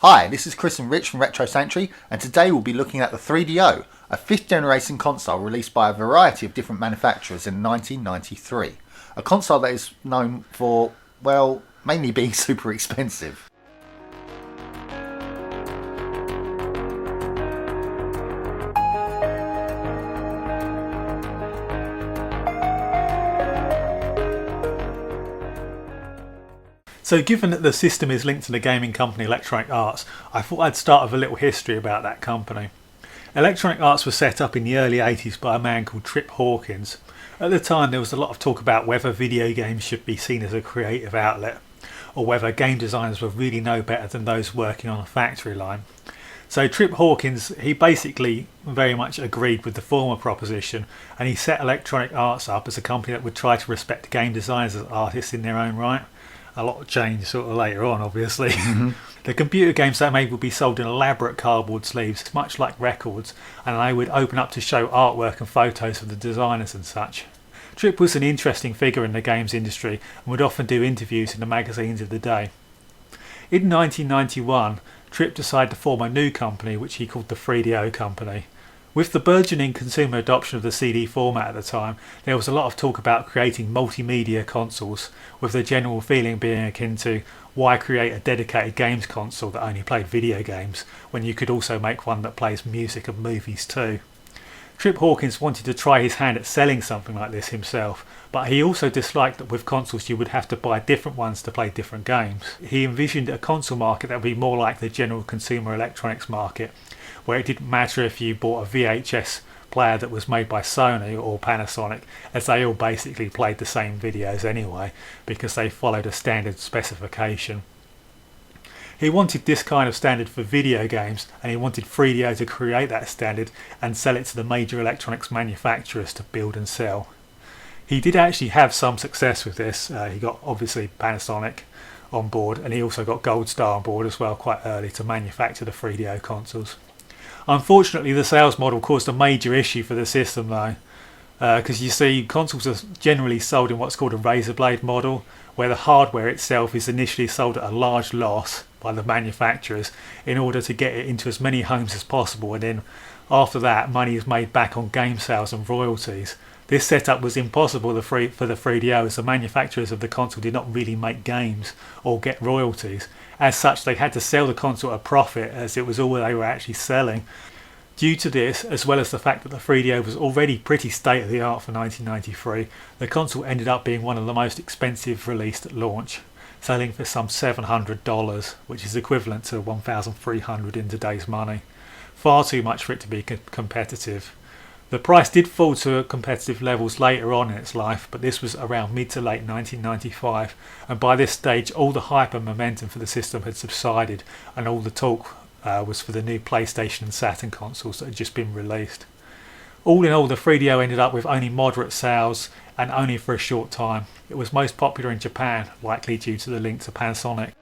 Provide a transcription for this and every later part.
Hi, this is Chris and Rich from Retro Sanctuary, and today we'll be looking at the 3DO, a 5th generation console released by a variety of different manufacturers in 1993. A console that is known for, well, mainly being super expensive. So given that the system is linked to the gaming company Electronic Arts, I thought I'd start with a little history about that company. Electronic Arts was set up in the early 80s by a man called Trip Hawkins. At the time there was a lot of talk about whether video games should be seen as a creative outlet, or whether game designers were really no better than those working on a factory line. So Trip Hawkins, he basically very much agreed with the former proposition, and he set Electronic Arts up as a company that would try to respect game designers as artists in their own right. A lot changed sort of later on, obviously. The computer games that made would be sold in elaborate cardboard sleeves, much like records, and they would open up to show artwork and photos of the designers and such. Trip was an interesting figure in the games industry and would often do interviews in the magazines of the day. In 1991, Trip decided to form a new company which he called the 3DO Company. With the burgeoning consumer adoption of the CD format at the time, there was a lot of talk about creating multimedia consoles, with the general feeling being akin to why create a dedicated games console that only played video games when you could also make one that plays music and movies too. Trip Hawkins wanted to try his hand at selling something like this himself, but he also disliked that with consoles you would have to buy different ones to play different games. He envisioned a console market that would be more like the general consumer electronics market, where it didn't matter if you bought a VHS player that was made by Sony or Panasonic, as they all basically played the same videos anyway, because they followed a standard specification. He wanted this kind of standard for video games, and he wanted 3DO to create that standard and sell it to the major electronics manufacturers to build and sell. He did actually have some success with this. He got obviously Panasonic on board, and he also got Gold Star on board as well quite early to manufacture the 3DO consoles. Unfortunately, the sales model caused a major issue for the system though, because you see consoles are generally sold in what's called a razor blade model, where the hardware itself is initially sold at a large loss by the manufacturers in order to get it into as many homes as possible, and then after that money is made back on game sales and royalties. This setup was impossible for the 3DO, as the manufacturers of the console did not really make games or get royalties. As such, they had to sell the console at a profit, as it was all they were actually selling. Due to this, as well as the fact that the 3DO was already pretty state-of-the-art for 1993, the console ended up being one of the most expensive released at launch, selling for some $700, which is equivalent to $1,300 in today's money. Far too much for it to be competitive. The price did fall to competitive levels later on in its life, but this was around mid to late 1995, and by this stage all the hype and momentum for the system had subsided, and all the talk was for the new PlayStation and Saturn consoles that had just been released. All in all, the 3DO ended up with only moderate sales, and only for a short time. It was most popular in Japan, likely due to the link to Panasonic.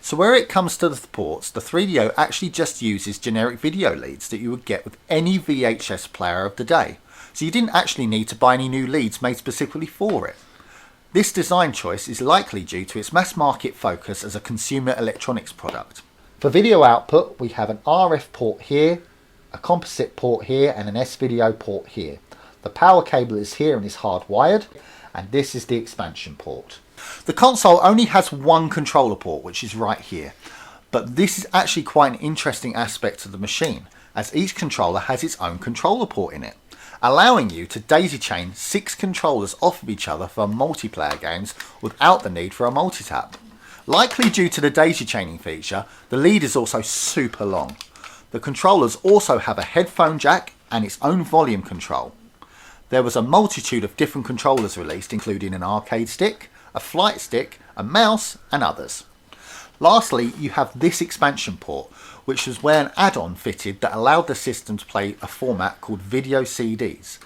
So where it comes to the ports, the 3DO actually just uses generic video leads that you would get with any VHS player of the day. So you didn't actually need to buy any new leads made specifically for it. This design choice is likely due to its mass market focus as a consumer electronics product. For video output, we have an RF port here, a composite port here, and an S-video port here. The power cable is here and is hardwired, and this is the expansion port. The console only has one controller port, which is right here, but this is actually quite an interesting aspect of the machine, as each controller has its own controller port in it, allowing you to daisy chain 6 controllers off of each other for multiplayer games without the need for a multitap. Likely due to the daisy chaining feature, the lead is also super long. The controllers also have a headphone jack and its own volume control. There was a multitude of different controllers released, including an arcade stick, a flight stick, a mouse, and others. Lastly, you have this expansion port, which was where an add-on fitted that allowed the system to play a format called video CDs.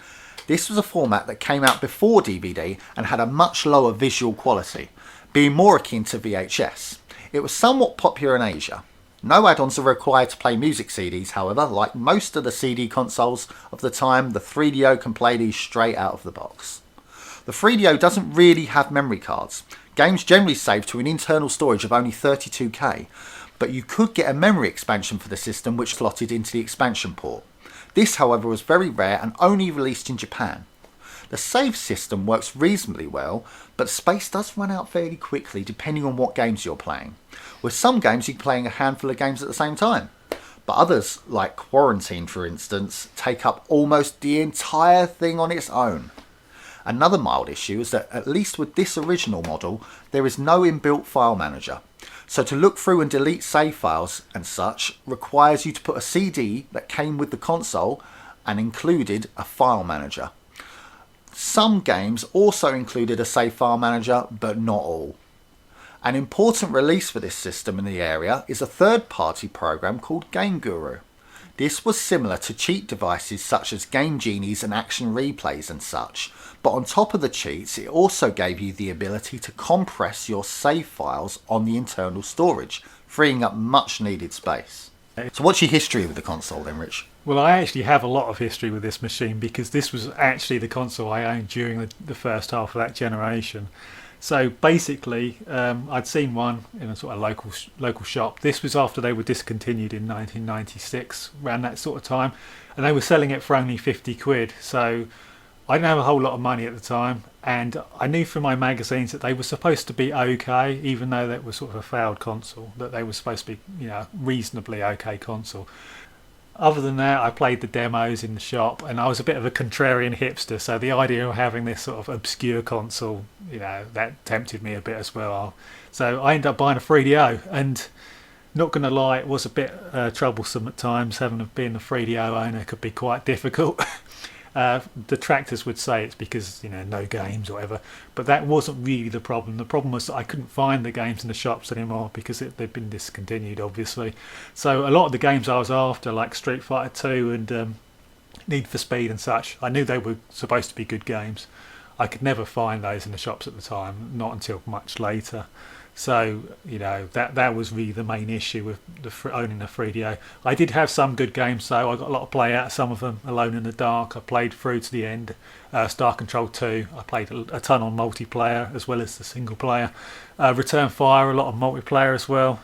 This was a format that came out before DVD and had a much lower visual quality, being more akin to VHS. It was somewhat popular in Asia. No add-ons are required to play music CDs, however. Like most of the CD consoles of the time, the 3DO can play these straight out of the box. The 3DO doesn't really have memory cards. Games generally save to an internal storage of only 32K, but you could get a memory expansion for the system which slotted into the expansion port. This, however, was very rare and only released in Japan. The save system works reasonably well, but space does run out fairly quickly depending on what games you're playing. With some games you're playing a handful of games at the same time, but others, like Quarantine for instance, take up almost the entire thing on its own. Another mild issue is that, at least with this original model, there is no inbuilt file manager. So to look through and delete save files and such requires you to put a CD that came with the console and included a file manager. Some games also included a save file manager, but not all. An important release for this system in the area is a third-party program called Game Guru. This was similar to cheat devices such as Game Genies and Action Replays and such, but on top of the cheats it also gave you the ability to compress your save files on the internal storage, freeing up much needed space. So what's your history with the console then, Rich? Well, I actually have a lot of history with this machine because this was actually the console I owned during the first half of that generation. So basically, I'd seen one in a sort of local shop. This was after they were discontinued in 1996, around that sort of time, and they were selling it for only 50 quid. So I didn't have a whole lot of money at the time, and I knew from my magazines that they were supposed to be okay, even though that was sort of a failed console, that they were supposed to be, reasonably okay console. Other than that, I played the demos in the shop, and I was a bit of a contrarian hipster, so the idea of having this sort of obscure console, that tempted me a bit as well. So I ended up buying a 3DO, and not going to lie, it was a bit troublesome at times. Being a 3DO owner could be quite difficult. Detractors would say it's because no games or whatever, but that wasn't really the problem. The problem was that I couldn't find the games in the shops anymore because they've been discontinued, obviously. So a lot of the games I was after, like Street Fighter 2 and Need for Speed and such, I knew they were supposed to be good games. I could never find those in the shops at the time, not until much later. So that was really the main issue with owning a 3DO. I did have some good games though. I got a lot of play out of some of them. Alone in the Dark, I played through to the end. Star Control 2, I played a ton on multiplayer as well as the single player. Return Fire, a lot of multiplayer as well.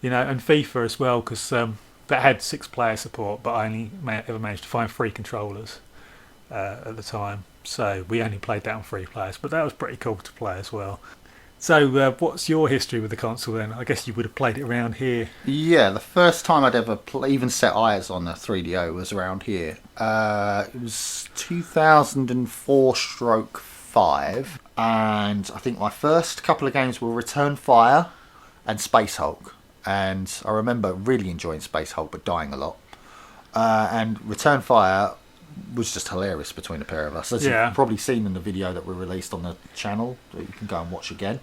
And FIFA as well, because that had 6-player support, but I only ever managed to find 3 controllers at the time. So we only played that on 3 players, but that was pretty cool to play as well. So what's your history with the console then? I guess you would have played it around here. Yeah, the first time I'd ever even set eyes on the 3DO was around here. It was 2004/5, and I think my first couple of games were Return Fire and Space Hulk. And I remember really enjoying Space Hulk, but dying a lot. And Return Fire was just hilarious between the pair of us. As you've probably seen in the video that we released on the channel, that you can go and watch again.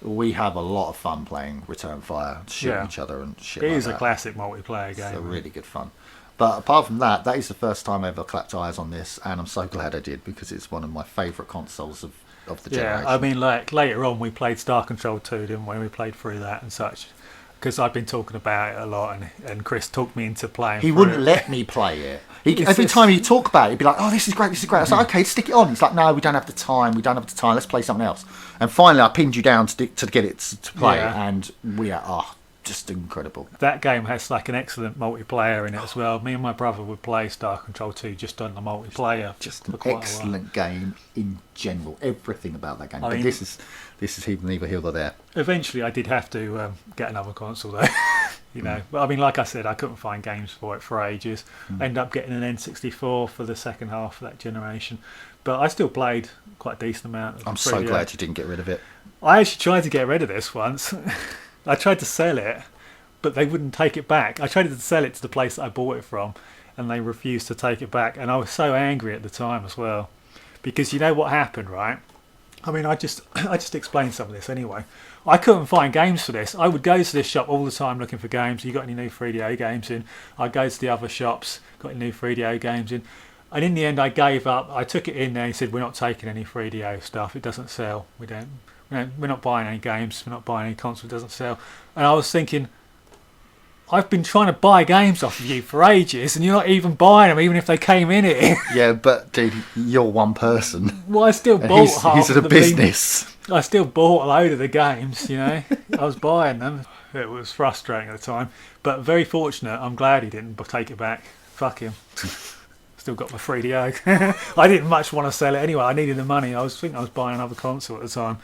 We have a lot of fun playing Return Fire, shooting each other and shit. It is a classic multiplayer game. It's really good fun. But apart from that, that is the first time I ever clapped eyes on this, and I'm so glad I did because it's one of my favourite consoles of the generation. Yeah, I mean, like later on we played Star Control 2, didn't we? We played through that and such. Because I've been talking about it a lot, and Chris talked me into playing. He wouldn't let me play it. Every time he'd talk about it, he'd be like, "Oh, this is great, this is great." I was like, "Okay, stick it on." He's like, "No, we don't have the time. Let's play something else." And finally, I pinned you down to get it to play, and we are just incredible. That game has like an excellent multiplayer in it as well. Me and my brother would play Star Control 2 just on the multiplayer. Just an excellent game in general. Everything about that game. But this is neither here nor there. Eventually, I did have to get another console though. But I mean, like I said, I couldn't find games for it for ages. I ended up getting an N64 for the second half of that generation, but I still played quite a decent amount. I'm so glad you didn't get rid of it. I actually tried to get rid of this once. I tried to sell it, but they wouldn't take it back. I tried to sell it to the place that I bought it from, and they refused to take it back. And I was so angry at the time as well, because you know what happened, right? I mean, I just explained some of this anyway. I couldn't find games for this. I would go to this shop all the time looking for games. You got any new 3DO games in? I'd go to the other shops, got any new 3DO games in. And in the end, I gave up. I took it in there and said, "We're not taking any 3DO stuff. It doesn't sell. We're not buying any games. We're not buying any console. It doesn't sell." And I was thinking, I've been trying to buy games off of you for ages, and you're not even buying them, even if they came in it. Yeah, but dude, you're one person. Well, I still And bought he's half at of a the business. I still bought a load of the games, you know. I was buying them. It was frustrating at the time, but very fortunate. I'm glad he didn't take it back. Fuck him. Still got my 3DO. I didn't much want to sell it anyway. I needed the money. I was buying another console at the time.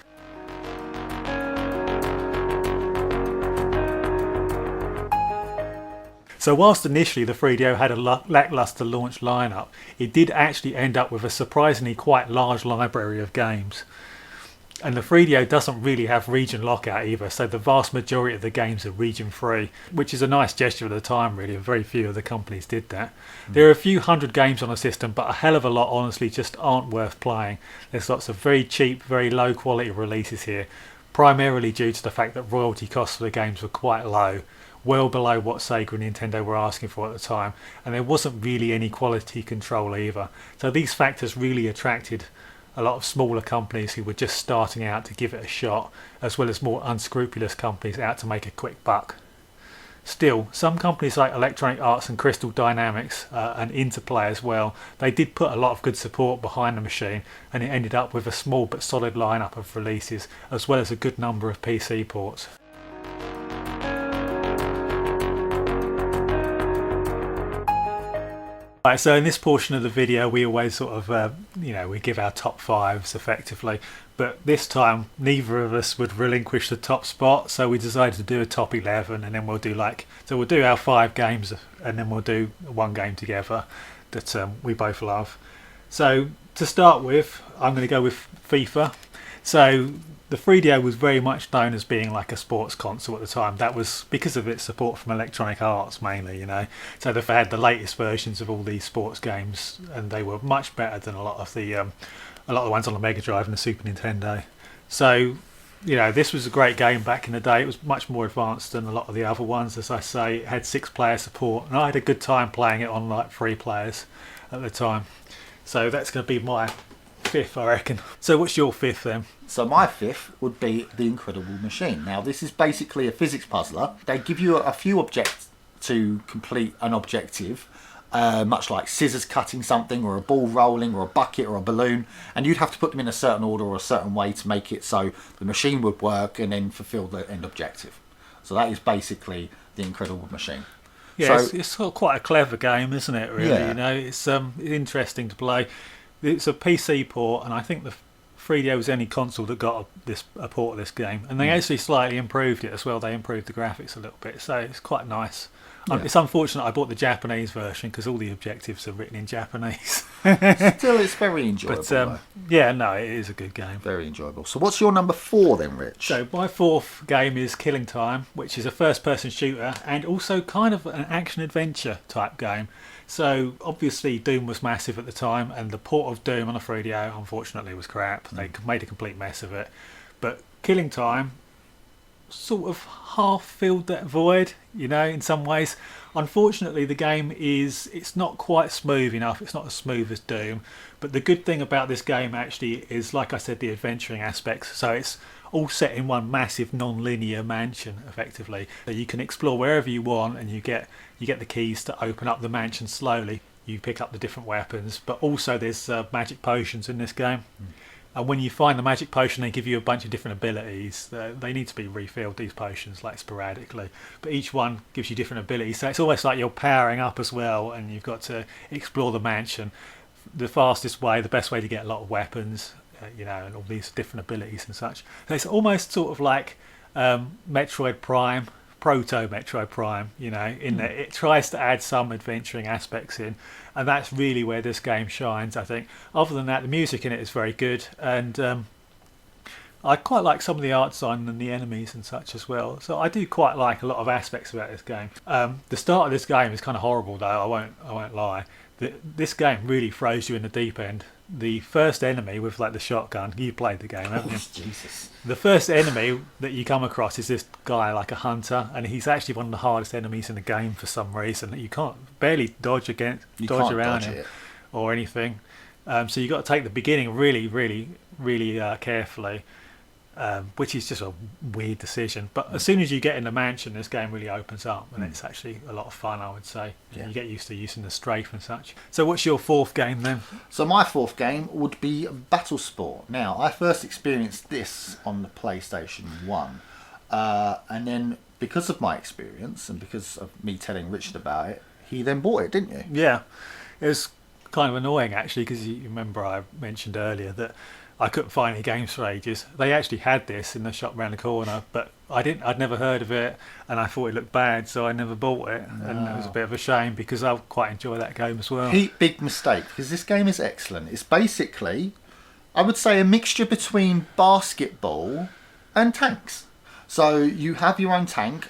So whilst initially the 3DO had a lackluster launch lineup, it did actually end up with a surprisingly quite large library of games. And the 3DO doesn't really have region lockout either, so the vast majority of the games are region free, which is a nice gesture at the time really, and very few of the companies did that. There are a few hundred games on the system, but a hell of a lot honestly just aren't worth playing. There's lots of very cheap, very low quality releases here, primarily due to the fact that royalty costs for the games were quite low, well below what Sega and Nintendo were asking for at the time, and there wasn't really any quality control either. So these factors really attracted a lot of smaller companies who were just starting out to give it a shot, as well as more unscrupulous companies out to make a quick buck. Still, some companies like Electronic Arts and Crystal Dynamics and Interplay as well, they did put a lot of good support behind the machine, and it ended up with a small but solid lineup of releases, as well as a good number of PC ports. Right, so in this portion of the video we always sort of, we give our top fives effectively, but this time neither of us would relinquish the top spot, so we decided to do a top 11, and then we'll do we'll do our 5 games and then we'll do one game together that we both love. So to start with, I'm going to go with FIFA. So the 3DO was very much known as being like a sports console at the time. That was because of its support from Electronic Arts mainly, So they had the latest versions of all these sports games, and they were much better than a lot of the ones on the Mega Drive and the Super Nintendo. So, this was a great game back in the day. It was much more advanced than a lot of the other ones. As I say, it had 6-player support, and I had a good time playing it on like 3 players at the time. So that's going to be my 5th, I reckon. So what's your 5th then? So my 5th would be The Incredible Machine. Now this is basically a physics puzzler. They give you a few objects to complete an objective, much like scissors cutting something, or a ball rolling, or a bucket, or a balloon, and you'd have to put them in a certain order or a certain way to make it so the machine would work and then fulfill the end objective. So that is basically The Incredible Machine. Yeah, so, it's sort of quite a clever game, isn't it, really? Yeah. It's interesting to play. It's a PC port, and I think the 3DO was the only console that got a port of this game, and they actually slightly improved it as well. They improved the graphics a little bit, so it's quite nice. Yeah. It's unfortunate I bought the Japanese version because all the objectives are written in Japanese. Still, it's very enjoyable. But yeah, no, it is a good game. Very enjoyable. So what's your number 4 then, Rich? So my 4th game is Killing Time, which is a first-person shooter and also kind of an action-adventure type game. So obviously Doom was massive at the time, and the port of Doom on a 3DO unfortunately was crap. They made a complete mess of it. But Killing Time sort of half filled that void, in some ways. Unfortunately the game it's not quite smooth enough. It's not as smooth as Doom, but the good thing about this game actually is, like I said, the adventuring aspects. So it's all set in one massive non-linear mansion effectively, so you can explore wherever you want, and you get the keys to open up the mansion slowly. You pick up the different weapons, but also there's magic potions in this game. And when you find the magic potion, they give you a bunch of different abilities. They need to be refilled, these potions, like sporadically. But each one gives you different abilities. So it's almost like you're powering up as well, and you've got to explore the mansion. The fastest way, the best way to get a lot of weapons, and all these different abilities and such. So it's almost sort of like Metroid Prime, Proto-Metroid Prime, in that it tries to add some adventuring aspects in, and that's really where this game shines, I think. Other than that, the music in it is very good, and I quite like some of the art design and the enemies and such as well. So I do quite like a lot of aspects about this game. The start of this game is kind of horrible, though. I won't lie. This game really throws you in the deep end. The first enemy with like the shotgun, you played the game, haven't you? Jesus. The first enemy that you come across is this guy, like a hunter, and he's actually one of the hardest enemies in the game for some reason. You can't barely dodge around him or anything. So you've got to take the beginning really, really, really carefully. which is just a weird decision. But as soon as you get in the mansion, this game really opens up, and it's actually a lot of fun, I would say. Yeah. You get used to using the strafe and such. So what's your fourth game then? So my fourth game would be Battle Sport. Now, I first experienced this on the PlayStation 1. And then because of my experience and because of me telling Richard about it, he then bought it, didn't you? Yeah, it was kind of annoying actually, because you remember I mentioned earlier that I couldn't find any games for ages. They actually had this in the shop round the corner, but I'd never heard of it, and I thought it looked bad, so I never bought it. No. And it was a bit of a shame because I quite enjoy that game as well. Big mistake, because this game is excellent. It's basically, I would say, a mixture between basketball and tanks. So you have your own tank,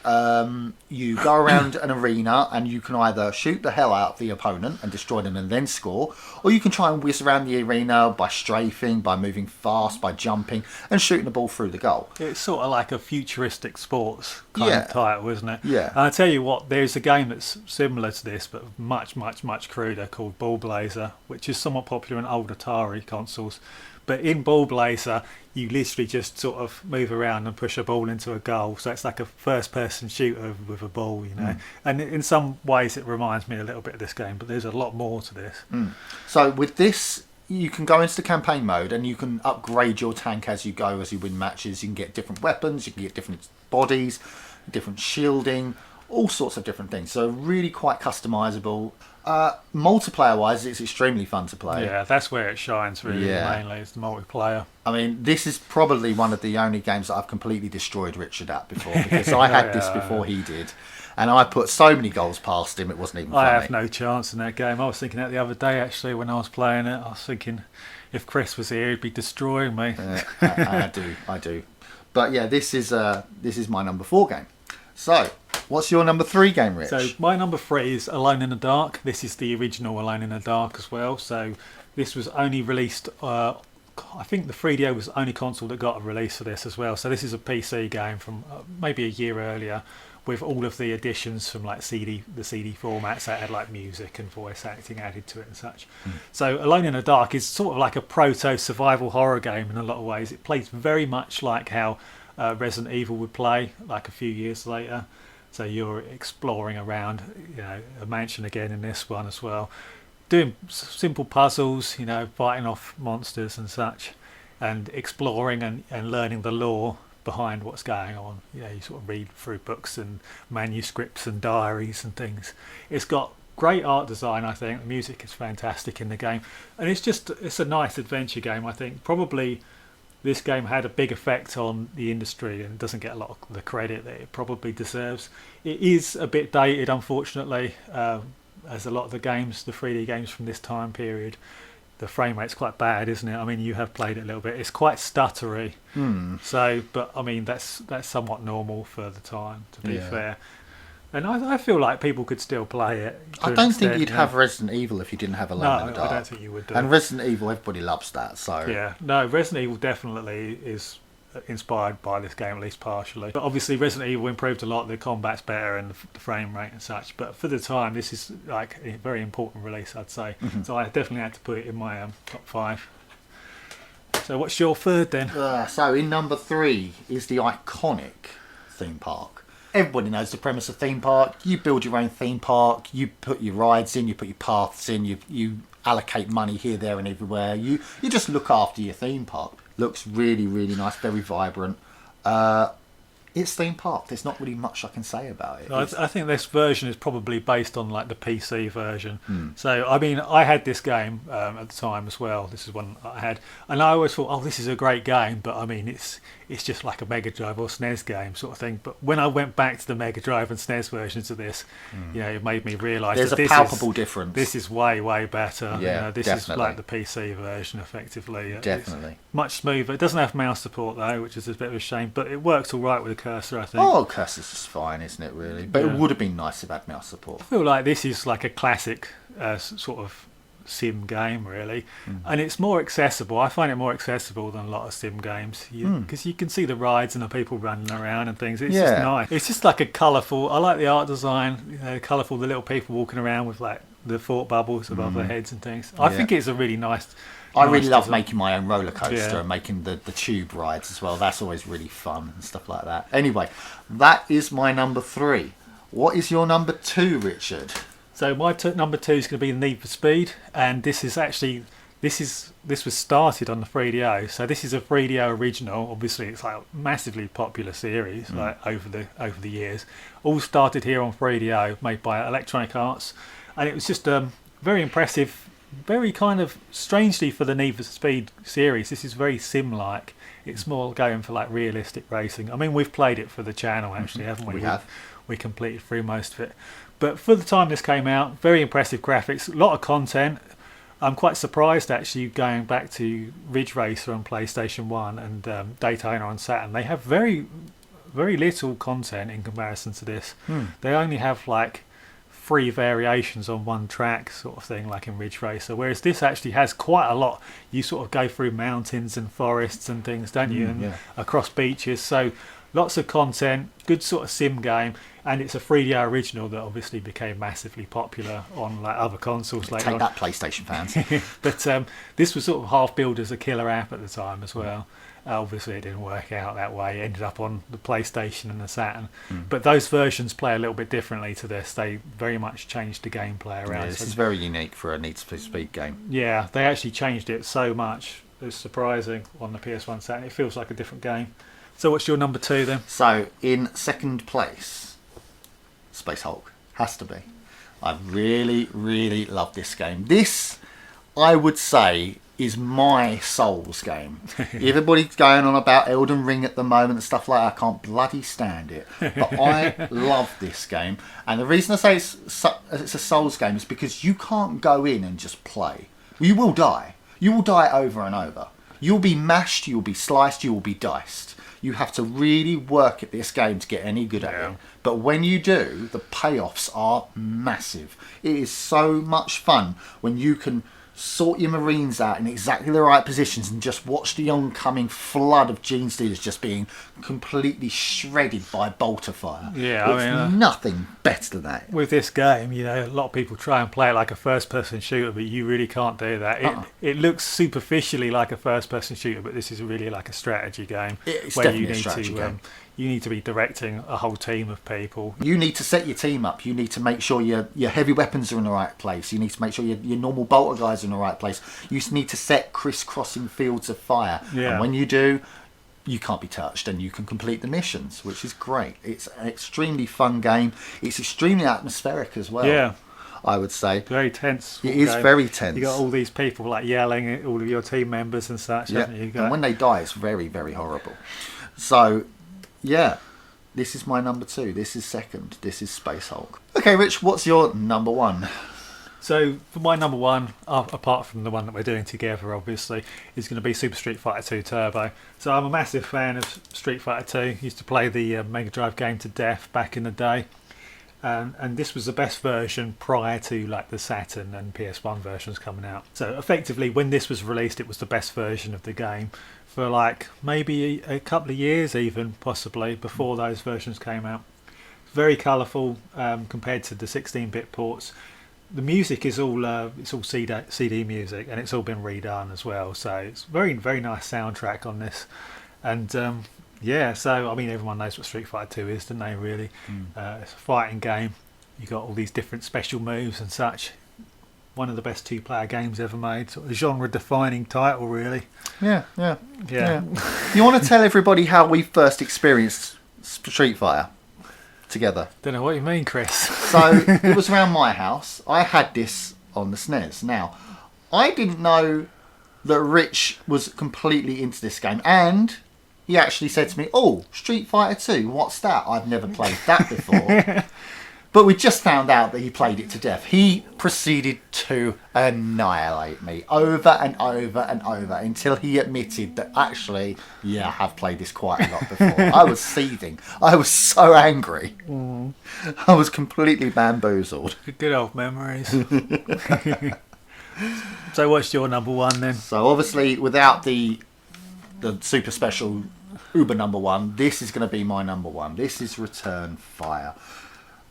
you go around an arena and you can either shoot the hell out of the opponent and destroy them and then score, or you can try and whiz around the arena by strafing, by moving fast, by jumping and shooting the ball through the goal. It's sort of like a futuristic sports kind of title, isn't it? Yeah. And I tell you what, there's a game that's similar to this but much, much, much cruder called Ball Blazer, which is somewhat popular in old Atari consoles. But in Ball Blazer, you literally just sort of move around and push a ball into a goal. So it's like a first-person shooter with a ball, you know. And in some ways, it reminds me a little bit of this game, but there's a lot more to this. So with this, you can go into the campaign mode and you can upgrade your tank as you go, as you win matches. You can get different weapons, you can get different bodies, different shielding, all sorts of different things. So really quite customizable. Multiplayer wise, it's extremely fun to play. Yeah, that's where it shines really, mainly, is the multiplayer. I mean, this is probably one of the only games that I've completely destroyed Richard at before, because I had this before he did, and I put so many goals past him it wasn't even funny. I have no chance in that game. I was thinking that the other day actually when I was playing it. I was thinking if Chris was here he'd be destroying me. I do. But yeah, this is my number 4 game. So, what's your number 3 game, Rich? So my number 3 is Alone in the Dark. This is the original Alone in the Dark as well. So this was only released, I think the 3DO was the only console that got a release for this as well. So this is a PC game from maybe a year earlier, with all of the additions from like the CD formats that had like music and voice acting added to it and such. So Alone in the Dark is sort of like a proto survival horror game in a lot of ways. It plays very much like how Resident Evil would play like a few years later. So you're exploring around, you know, a mansion again in this one as well, doing simple puzzles, you know, fighting off monsters and such, and exploring and learning the lore behind what's going on. You know, you sort of read through books and manuscripts and diaries and things. It's got great art design, I think. The music is fantastic in the game, and it's a nice adventure game. I think probably this game had a big effect on the industry and doesn't get a lot of the credit that it probably deserves. It is a bit dated, unfortunately, as a lot of the games, the 3D games from this time period. The frame rate's quite bad, isn't it? I mean, you have played it a little bit. It's quite stuttery. So, but I mean, that's somewhat normal for the time, to be fair. And I feel like people could still play it. I don't think you'd have Resident Evil if you didn't have Alone in the Dark. I don't think you would do. And Resident Evil, everybody loves that. So yeah, no, Resident Evil definitely is inspired by this game, at least partially. But obviously Resident Evil improved a lot. The combat's better and the frame rate and such. But for the time, this is like a very important release, I'd say. So I definitely had to put it in my top 5. So what's your third then? So in number 3 is the iconic theme park. Everybody knows the premise of theme park. You build your own theme park. You put your rides in. You put your paths in. You allocate money here, there, and everywhere. You just look after your theme park. Looks really, really nice. Very vibrant. It's theme park. There's not really much I can say about it. I think this version is probably based on like the PC version. So I mean, I had this game at the time as well. This is one I had, and I always thought, oh, this is a great game. But I mean, it's just like a Mega Drive or SNES game sort of thing. But when I went back to the Mega Drive and SNES versions of this, you know, it made me realise there's a palpable difference. This is way, way better. Yeah, you know, this definitely. is like the PC version, effectively. Definitely. It's much smoother. It doesn't have mouse support though, which is a bit of a shame. But it works all right with the cursor, I think. Oh, cursor's just fine, isn't it, really? But it would have been nice if it had mouse support. I feel like this is like a classic sort of sim game, really. And it's more accessible. I find it more accessible than a lot of sim games, because you can see the rides and the people running around and things. It's just nice. It's just like a colourful, I like the art design, you know, colourful, the little people walking around with like the thought bubbles above their heads and things. I think it's a really nice. I really nice love design. making my own roller coaster and making the tube rides as well. That's always really fun and stuff like that. Anyway, that is my number 3. What is your number 2, Richard? So my number 2 is going to be Need for Speed, and this was started on the 3DO. So this is a 3DO original. Obviously, it's like a massively popular series like over the years. All started here on 3DO, made by Electronic Arts, and it was just very impressive. Very kind of strangely for the Need for Speed series, this is very sim-like. It's more going for like realistic racing. I mean, we've played it for the channel actually, haven't we? We have. We completed through most of it. But for the time this came out, very impressive graphics, a lot of content. I'm quite surprised actually going back to Ridge Racer on PlayStation 1 and Daytona on Saturn. They have very, very little content in comparison to this. They only have like 3 variations on one track sort of thing, like in Ridge Racer, whereas this actually has quite a lot. You sort of go through mountains and forests and things, don't you, and across beaches, so lots of content, good sort of sim game, and it's a 3DO original that obviously became massively popular on like other consoles later Take that, PlayStation fans. But this was sort of half billed as a killer app at the time as well. Obviously it didn't work out that way. It ended up on the PlayStation and the Saturn. But those versions play a little bit differently to this. They very much changed the gameplay around. Yeah, this is very unique for a Need for Speed game. Yeah, they actually changed it so much. It's surprising on the PS1 Saturn. It feels like a different game. So what's your number 2 then? So in second place, Space Hulk. Has to be. I really, really love this game. This, I would say, is my Souls game. Everybody's going on about Elden Ring at the moment and stuff like that. I can't bloody stand it. But I love this game. And the reason I say it's a Souls game is because you can't go in and just play. You will die. You will die over and over. You'll be mashed, you'll be sliced, you will be diced. You have to really work at this game to get any good at it. But when you do, the payoffs are massive. It is so much fun when you can sort your Marines out in exactly the right positions and just watch the oncoming flood of Gene Stealers just being completely shredded by bolter fire. Yeah, it's nothing better than that. With this game, you know, a lot of people try and play it like a first-person shooter, but you really can't do that. It looks superficially like a first-person shooter, but this is really like a strategy game. It's where definitely you need a strategy game. You need to be directing a whole team of people. You need to set your team up. You need to make sure your heavy weapons are in the right place. You need to make sure your normal bolter guys are in the right place. You need to set crisscrossing fields of fire. Yeah. And when you do, you can't be touched and you can complete the missions, which is great. It's an extremely fun game. It's extremely atmospheric as well. Yeah. I would say. Very tense. It is very tense. You got all these people like yelling at all of your team members and such, haven't you? And when they die, it's very, very horrible. So, yeah, this is my number 2. This is second. This is Space Hulk. Okay, Rich, what's your number 1? So for my number 1, apart from the one that we're doing together, obviously, is going to be Super Street Fighter 2 Turbo. So I'm a massive fan of Street Fighter 2. Used to play the Mega Drive game to death back in the day. And this was the best version prior to like the Saturn and PS1 versions coming out. So effectively, when this was released, it was the best version of the game for like maybe a couple of years, even possibly before those versions came out. Very colourful compared to the 16-bit ports. The music is all it's all CD music, and it's all been redone as well. So it's very, very nice soundtrack on this, and yeah. So I mean, everyone knows what Street Fighter 2 is, don't they? Really, it's a fighting game. You got all these different special moves and such. One of the best 2-player games ever made. Sort of genre-defining title, really. Yeah. Yeah. You want to tell everybody how we first experienced Street Fighter together? Don't know what you mean, Chris. So it was around my house. I had this on the SNES. Now, I didn't know that Rich was completely into this game, and he actually said to me, "Oh, Street Fighter 2, what's that? I've never played that before." But we just found out that he played it to death. He proceeded to annihilate me over and over and over until he admitted that actually, yeah, I have played this quite a lot before. I was seething. I was so angry. I was completely bamboozled. Good old memories. So what's your number 1 then? So obviously, without the super special Uber number 1, this is going to be my number 1. This is Return Fire.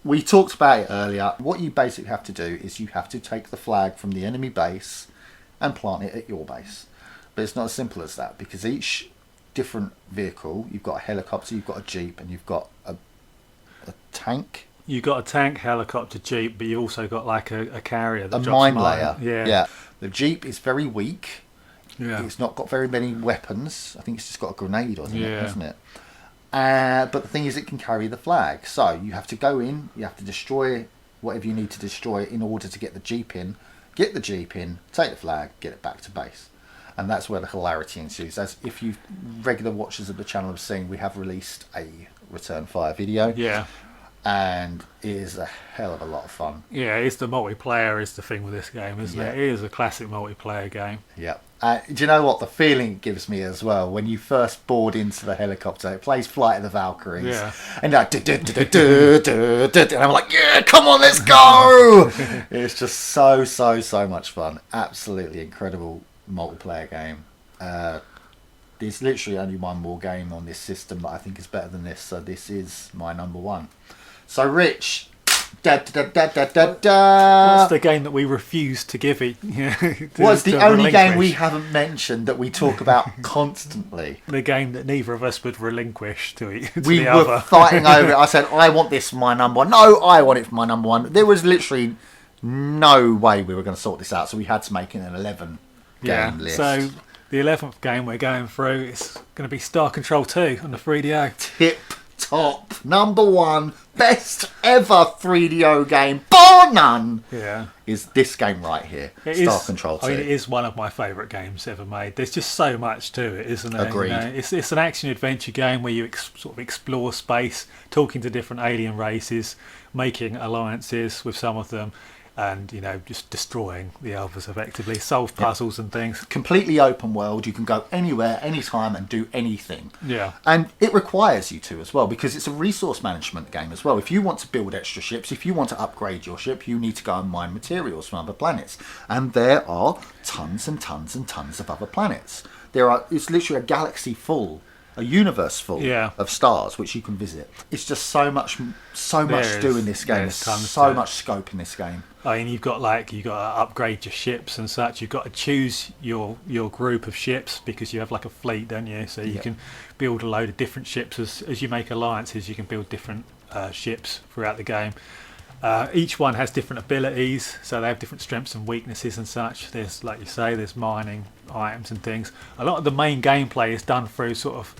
We talked about it earlier. What you basically have to do is you have to take the flag from the enemy base and plant it at your base. But it's not as simple as that, because each different vehicle, you've got a helicopter, you've got a jeep, and you've got a tank. You've got a tank, helicopter, jeep, but you've also got like a carrier that A drops mine mine. layer. Yeah. The jeep is very weak. Yeah. It's not got very many weapons. I think it's just got a grenade on it, Yeah. hasn't it? But the thing is, it can carry the flag. So you have to go in, you have to destroy whatever you need to destroy in order to get the jeep in, take the flag, get it back to base. And that's where the hilarity ensues. As if you regular watchers of the channel have seen, we have released a return fire video. Yeah. And it is a hell of a lot of fun. Yeah, it's the multiplayer is the thing with this game, isn't it? It is a classic multiplayer game. Yeah. Do you know what the feeling it gives me as well? When you first board into the helicopter, it plays Flight of the Valkyries. Yeah. And like, and I'm like, yeah, come on, let's go! It's just so much fun. Absolutely incredible multiplayer game. There's literally only one more game on this system that I think is better than this, so this is my number one. So, Rich, What's the game that we refuse to give it? What's the only game we haven't mentioned that we talk about constantly? The game that neither of us would relinquish to We the were other. fighting over it. I said, I want this for my number one. No, I want it for my number one. There was literally no way we were going to sort this out, so we had to make it an 11 game list. So the 11th game we're going through is going to be Star Control 2 on the 3DO. Tip top, number one, best ever 3DO game, bar none, is this game right here, Star Control 2. I mean, it is one of my favourite games ever made. There's just so much to it, isn't there? Agreed. It's an action-adventure game where you sort of explore space, talking to different alien races, making alliances with some of them, and just destroying the others effectively, solve puzzles and things. Completely open world, you can go anywhere, anytime, and do anything. Yeah. And it requires you to as well, because it's a resource management game as well. If you want to build extra ships, if you want to upgrade your ship, you need to go and mine materials from other planets. And there are tons and tons and tons of other planets. It's literally a galaxy full, a universe full of stars which you can visit. It's just so much to do in this game. There's so much scope in this game. I mean, you've got to upgrade your ships and such. You've got to choose your group of ships, because you have like a fleet, don't you? So you can build a load of different ships as you make alliances. You can build different ships throughout the game. Each one has different abilities, so they have different strengths and weaknesses and such. There's, like you say, there's mining items and things. A lot of the main gameplay is done through sort of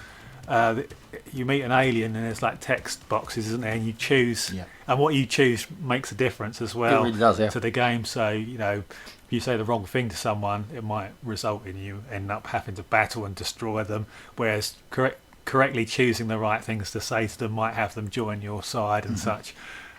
you meet an alien and there's like text boxes, isn't there? And you choose, and what you choose makes a difference as well. It really does, to the game. So if you say the wrong thing to someone, it might result in you end up having to battle and destroy them. Whereas correctly choosing the right things to say to them might have them join your side and such.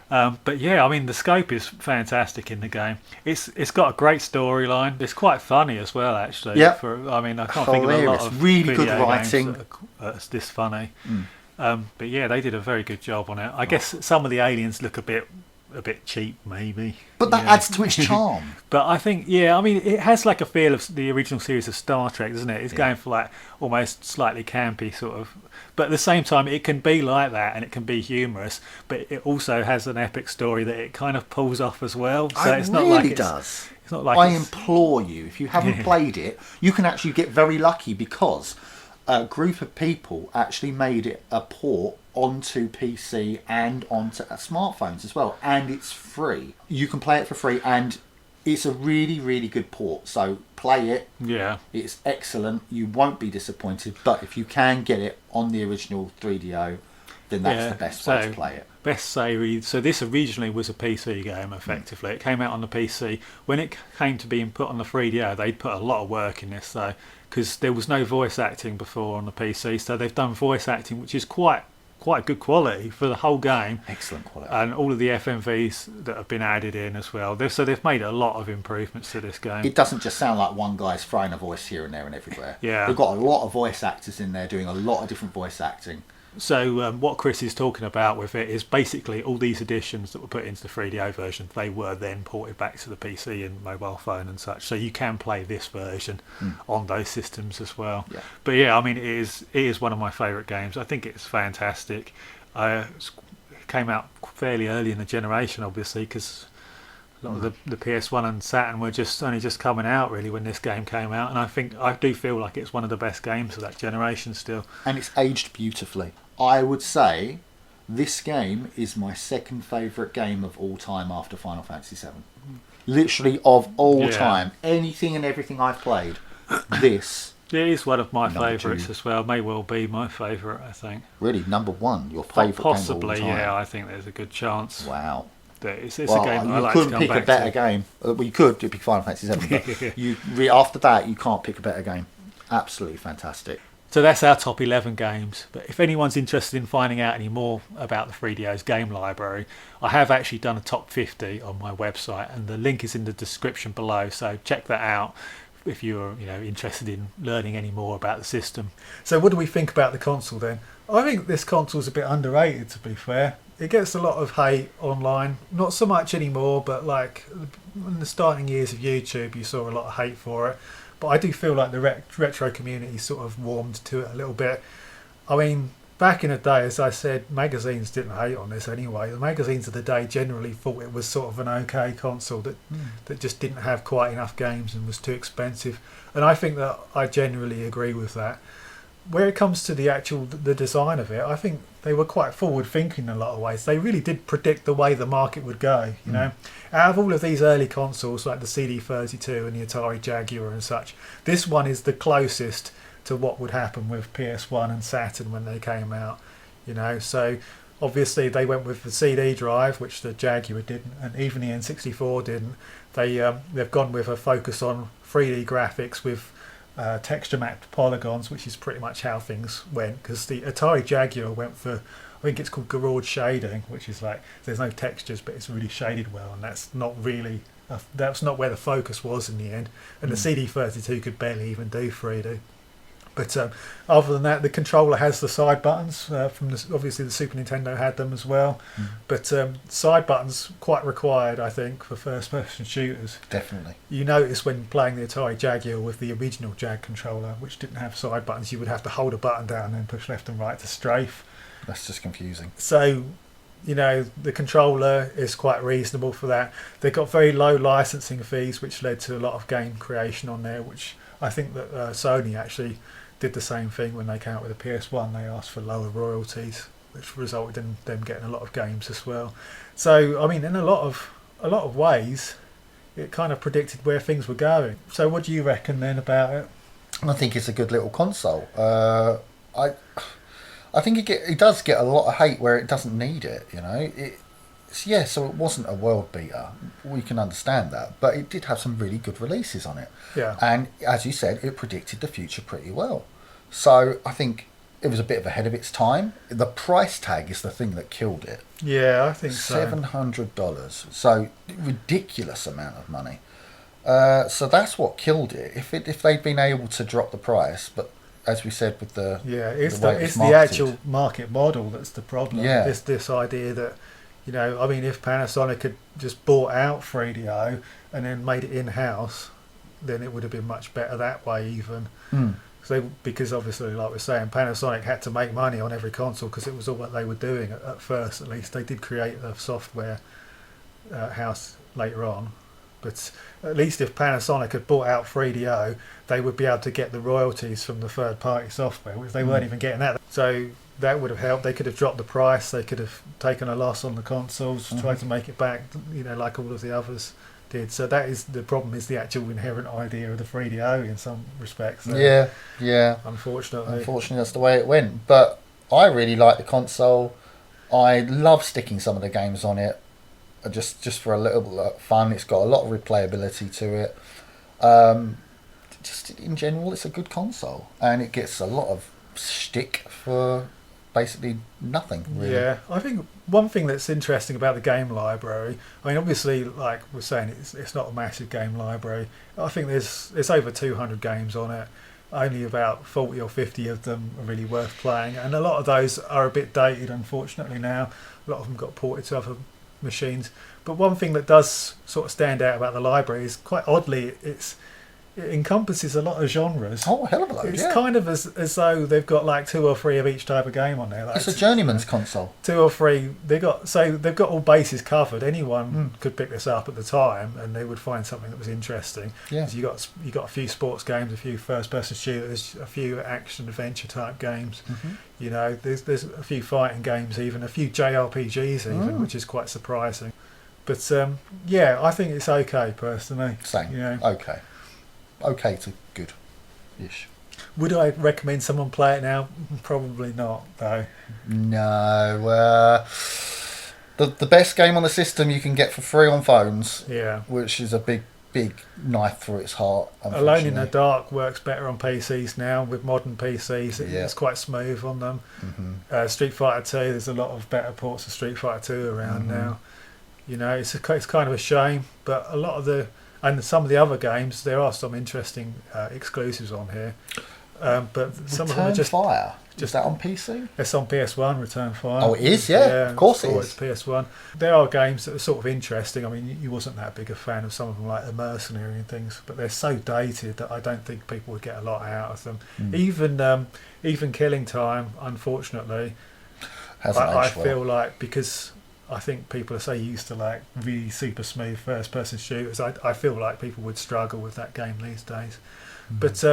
But yeah, I mean, the scope is fantastic in the game. It's got a great storyline. It's quite funny as well, actually. Yeah. I mean, I can't think of a lot of really good video writing. games that's this funny. But yeah, they did a very good job on it. I guess some of the aliens look a bit cheap, maybe. But that adds to its charm. But I think, I mean, it has like a feel of the original series of Star Trek, doesn't it? It's going for like almost slightly campy sort of. But at the same time, it can be like that and it can be humorous, but it also has an epic story that it kind of pulls off as well. So It really does. It's not like I implore you, if you haven't played it, you can actually get very lucky, because a group of people actually made it a port onto PC and onto smartphones as well, and it's free. You can play it for free, and it's a really, really good port. So play it. Yeah. It's excellent. You won't be disappointed. But if you can get it on the original 3DO, then that's the best way to play it. Best say, so this originally was a PC game, effectively. It came out on the PC. When it came to being put on the 3DO, they'd put a lot of work in this, though, because there was no voice acting before on the PC. So they've done voice acting, which is quite good quality for the whole game. Excellent quality. And all of the FMVs that have been added in as well. So they've made a lot of improvements to this game. It doesn't just sound like one guy's throwing a voice here and there and everywhere. Yeah. They've got a lot of voice actors in there doing a lot of different voice acting. So what Chris is talking about with it is basically all these additions that were put into the 3DO version, they were then ported back to the PC and mobile phone and such. So you can play this version on those systems as well. Yeah. But yeah, I mean, it is one of my favourite games. I think it's fantastic. came out fairly early in the generation, obviously, because a lot of the PS1 and Saturn were only just coming out really when this game came out, and I do feel like it's one of the best games of that generation still. And it's aged beautifully. I would say this game is my second favourite game of all time after Final Fantasy VII. Literally of all time. Anything and everything I've played, this... It is one of my favourites 2. as well. May well be my favourite, I think. Really, number 1, your favourite game of all time? Possibly, yeah. I think there's a good chance. Wow. It's a game I like to come back to. You couldn't pick a better game. Well, you could, it'd be Final Fantasy VII, but after that, you can't pick a better game. Absolutely fantastic. So that's our top 11 games. But if anyone's interested in finding out any more about the 3DO's game library, I have actually done a top 50 on my website, and the link is in the description below. So check that out if you're interested in learning any more about the system. So what do we think about the console then? I think this console's a bit underrated, to be fair. It gets a lot of hate online, not so much anymore, but like in the starting years of YouTube you saw a lot of hate for it. But I do feel like the retro community sort of warmed to it a little bit. I mean, back in the day, as I said, magazines didn't hate on this anyway. The magazines of the day generally thought it was sort of an okay console that just didn't have quite enough games and was too expensive. And I think that I generally agree with that. Where it comes to the design of it, I think they were quite forward thinking in a lot of ways. They really did predict the way the market would go, you know. Out of all of these early consoles like the CD32 and the Atari Jaguar and such, this one is the closest to what would happen with PS1 and Saturn when they came out, you know. So obviously they went with the CD drive, which the Jaguar didn't, and even the N64 didn't. They've gone with a focus on 3D graphics with texture mapped polygons, which is pretty much how things went, because the Atari Jaguar went for, I think it's called garage shading, which is like there's no textures but it's really shaded well, and that's not really that's not where the focus was in the end. And the CD32 could barely even do 3D. But other than that, the controller has the side buttons. Obviously the Super Nintendo had them as well. But side buttons quite required, I think, for first-person shooters. Definitely. You notice when playing the Atari Jaguar with the original Jag controller, which didn't have side buttons, you would have to hold a button down and push left and right to strafe. That's just confusing. So, the controller is quite reasonable for that. They got very low licensing fees, which led to a lot of game creation on there, which I think that Sony actually did the same thing when they came out with the PS1. They asked for lower royalties, which resulted in them getting a lot of games as well. So I mean, in a lot of ways, it kind of predicted where things were going. So what do you reckon then about it? I think it's a good little console. I think it does get a lot of hate where it doesn't need it. So it wasn't a world beater. We can understand that, but it did have some really good releases on it. Yeah. And as you said, it predicted the future pretty well. So I think it was a bit ahead of its time. The price tag is the thing that killed it. Yeah, I think so. $700. So ridiculous amount of money. So that's what killed it. If they'd been able to drop the price, but as we said with it's the actual market model that's the problem. Yeah. This idea that, if Panasonic had just bought out 3DO and then made it in-house, then it would have been much better that way even. Because obviously, like we're saying, Panasonic had to make money on every console because it was all what they were doing at first. At least they did create the software house later on. But at least if Panasonic had bought out 3DO, they would be able to get the royalties from the third-party software, which they weren't even getting that. So that would have helped. They could have dropped the price. They could have taken a loss on the consoles, tried to make it back, like all of the others did. So that is the problem, is the actual inherent idea of the 3DO in some respects. So, yeah. Unfortunately, that's the way it went. But I really like the console. I love sticking some of the games on it. Just for a little bit of fun. It's got a lot of replayability to it. Just in general, it's a good console, and it gets a lot of shtick for basically nothing, really. Yeah, I think one thing that's interesting about the game library, I mean, obviously, like we're saying, it's not a massive game library. I think there's over 200 games on it. Only about 40 or 50 of them are really worth playing, and a lot of those are a bit dated, unfortunately. Now a lot of them got ported to other machines. But one thing that does sort of stand out about the library is, quite oddly, it encompasses a lot of genres. Oh, hell of a load, It's yeah. kind of as though they've got like 2 or 3 of each type of game on there. Like It's a journeyman's console. 2 or 3. They've got all bases covered. Anyone could pick this up at the time, and they would find something that was interesting. Yeah. 'Cause you got a few sports games, a few first-person shooters, a few action adventure type games. You know, there's a few fighting games, even a few JRPGs, even, which is quite surprising. But yeah, I think it's okay personally. Same. You know, Okay to good-ish. would I recommend someone play it now? Probably not, though. No. The best game on the system you can get for free on phones, Yeah. which is a big knife through its heart. Alone in the Dark works better on PCs now with modern PCs. It's quite smooth on them. Street Fighter 2, there's a lot of better ports of Street Fighter 2 around now. You know, it's kind of a shame, but a lot of some of the other games, there are some interesting exclusives on here. But some of them are just Fire. Is that on PC? It's on PS1, Return Fire. Oh, it is, yeah. Of course it is. It's PS1. There are games that are sort of interesting. I mean, you wasn't that big a fan of some of them, like The Mercenary and things, but they're so dated that I don't think people would get a lot out of them. Even Killing Time, unfortunately, I feel like, because I think people are so used to like really super smooth first-person shooters, I feel like people would struggle with that game these days. But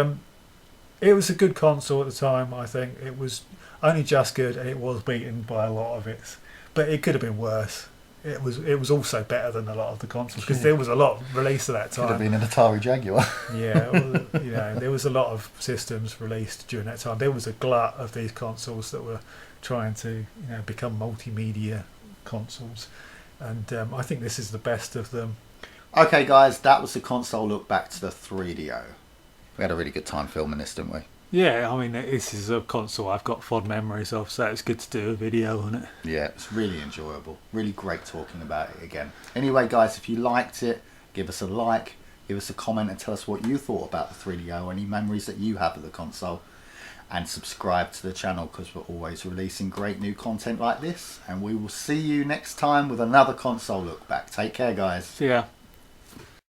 it was a good console at the time. I think it was only just good, and it was beaten by a lot of it. But it could have been worse. It was also better than a lot of the consoles, because there was a lot released at that time. Could have been an Atari Jaguar. Yeah, well, you know, there was a lot of systems released during that time. There was a glut of these consoles that were trying to, become multimedia consoles, and I think this is the best of them. Okay, guys, that was the console look back to the 3DO. We had a really good time filming this, didn't we? Yeah, I mean, this is a console I've got fond memories of, so it's good to do a video on it. Yeah, it's really enjoyable. Really great talking about it again. Anyway, guys, if you liked it, give us a like, give us a comment, and tell us what you thought about the 3DO, any memories that you have of the console. And subscribe to the channel, because we're always releasing great new content like this. And we will see you next time with another console look back. Take care, guys. See ya.